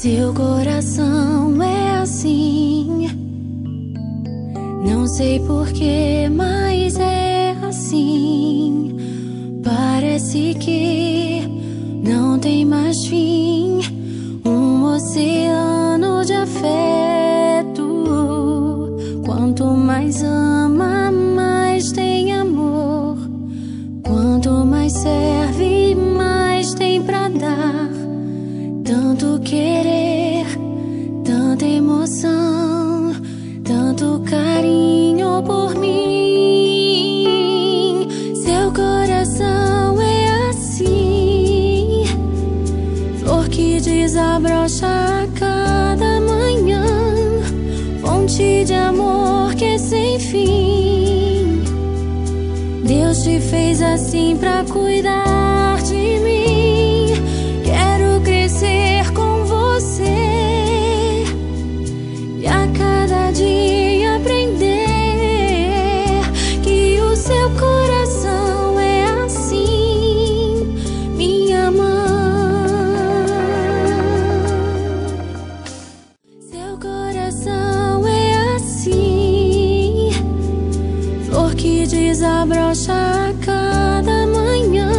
Seu coração é assim, não sei porquê, mas é assim. Parece que não tem mais fim, um oceano de afeto. Quanto mais ama, mais tem amor. Quanto mais serve, mais tem pra dar. Tanto querer, tanta emoção, tanto carinho por mim. Seu coração é assim, flor que desabrocha a cada manhã, fonte de amor que é sem fim. Deus te fez assim pra cuidar de mim. Quero crescer com você e a cada dia aprender que o seu coração é assim, minha mãe. Seu coração é assim, flor que desabrocha a cada manhã,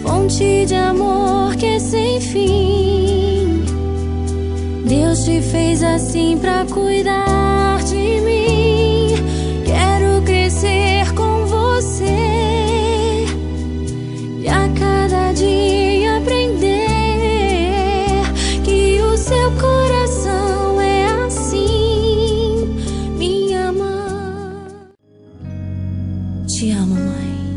fonte de amor que é sem fim. Deus te fez assim pra cuidar de mim. Quero crescer com você e a cada dia aprender que o seu coração é assim, minha mãe. Te amo, mãe.